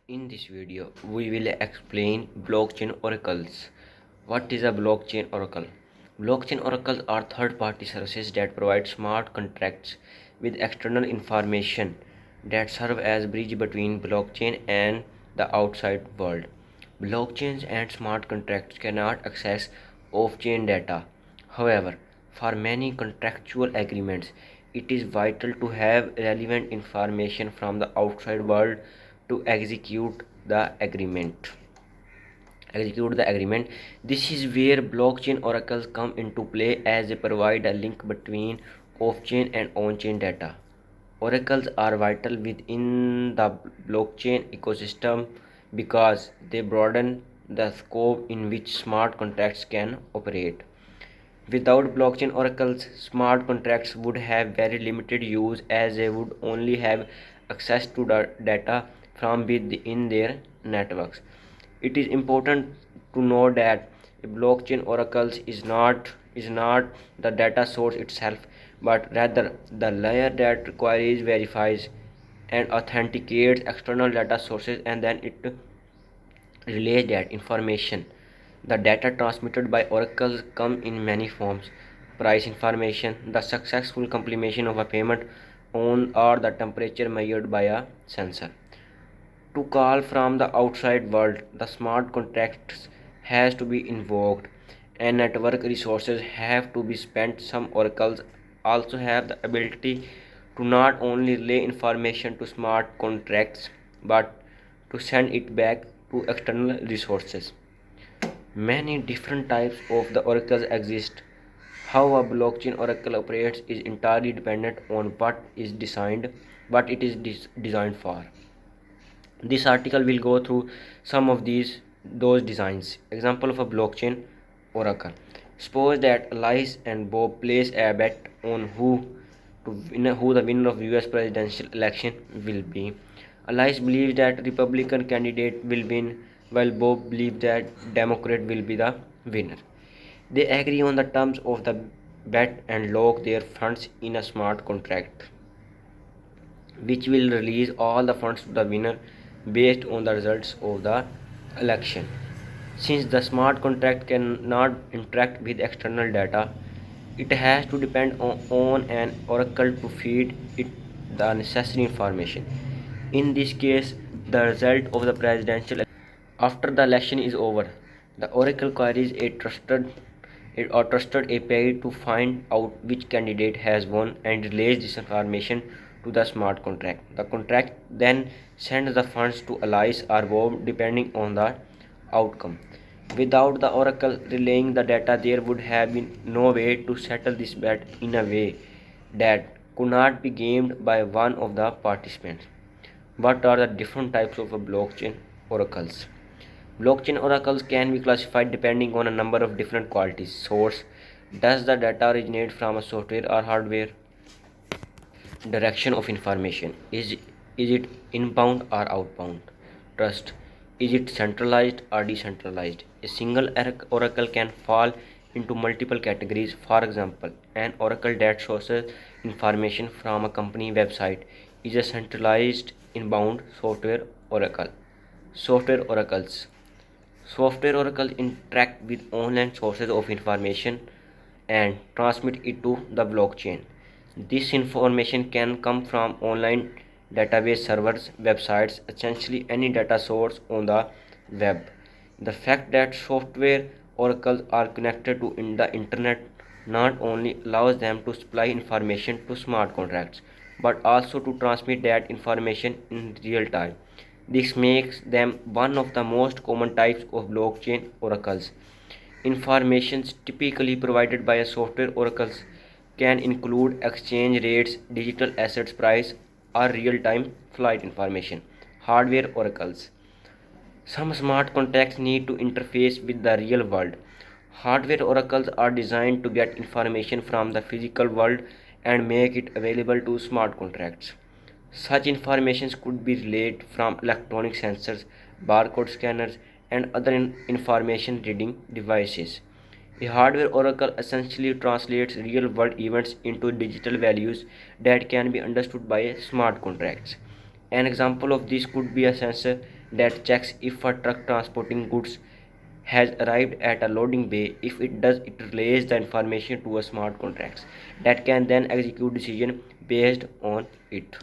In this video, we will explain blockchain oracles. What is a blockchain oracle? Blockchain oracles are third-party services that provide smart contracts with external information that serve as bridge between blockchain and the outside world. Blockchains and smart contracts cannot access off-chain data. However, for many contractual agreements, it is vital to have relevant information from the outside world to execute the agreement. This is where blockchain oracles come into play, as they provide a link between off-chain and on-chain data. Oracles are vital within the blockchain ecosystem because they broaden the scope in which smart contracts can operate. Without blockchain oracles, smart contracts would have very limited use, as they would only have access to the data from within their networks. It is important to know that a blockchain oracles is not the data source itself, but rather the layer that requires, verifies, and authenticates external data sources, and then it relays that information. The data transmitted by oracles come in many forms: price information, the successful completion of a payment, or the temperature measured by a sensor. To call from the outside world, the smart contracts has to be invoked and network resources have to be spent. Some oracles also have the ability to not only relay information to smart contracts but to send it back to external resources. Many different types of the oracles exist. How a blockchain oracle operates is entirely dependent on what it is designed for. This article will go through some of those designs. Example of a blockchain oracle. Suppose that Alice and Bob place a bet on who the winner of US presidential election will be. Alice believes that Republican candidate will win, while Bob believes that Democrat will be the winner. They agree on the terms of the bet and lock their funds in a smart contract, which will release all the funds to the winner based on the results of the election. Since the smart contract cannot interact with external data, it has to depend on an oracle to feed it the necessary information. In this case, the result of the presidential after the election is over, the oracle queries a trusted API to find out which candidate has won and relays this information to the smart contract. The contract then sends the funds to Alice or Bob depending on the outcome. Without the oracle relaying the data, there would have been no way to settle this bet in a way that could not be gamed by one of the participants. What are the different types of blockchain oracles? Blockchain oracles can be classified depending on a number of different qualities. Source: does the data originate from a software or hardware? Direction of information: is it inbound or outbound? Trust: is it centralized or decentralized? A single oracle can fall into multiple categories. For example, an oracle that sources information from a company website is a centralized inbound software oracle. Software oracles: software oracles interact with online sources of information and transmit it to the blockchain. This information can come from online database servers, websites, essentially any data source on the web. The fact that software oracles are connected to the internet not only allows them to supply information to smart contracts but also to transmit that information in real time. This makes them one of the most common types of blockchain oracles. Information typically provided by a software oracles can include exchange rates, digital assets price, or real-time flight information. Hardware oracles: some smart contracts need to interface with the real world. Hardware oracles are designed to get information from the physical world and make it available to smart contracts. Such information could be relayed from electronic sensors, barcode scanners, and other information reading devices. A hardware oracle essentially translates real world events into digital values that can be understood by smart contracts. An example of this could be a sensor that checks if a truck transporting goods has arrived at a loading bay. If it does, it relays the information to a smart contracts that can then execute decision based on it.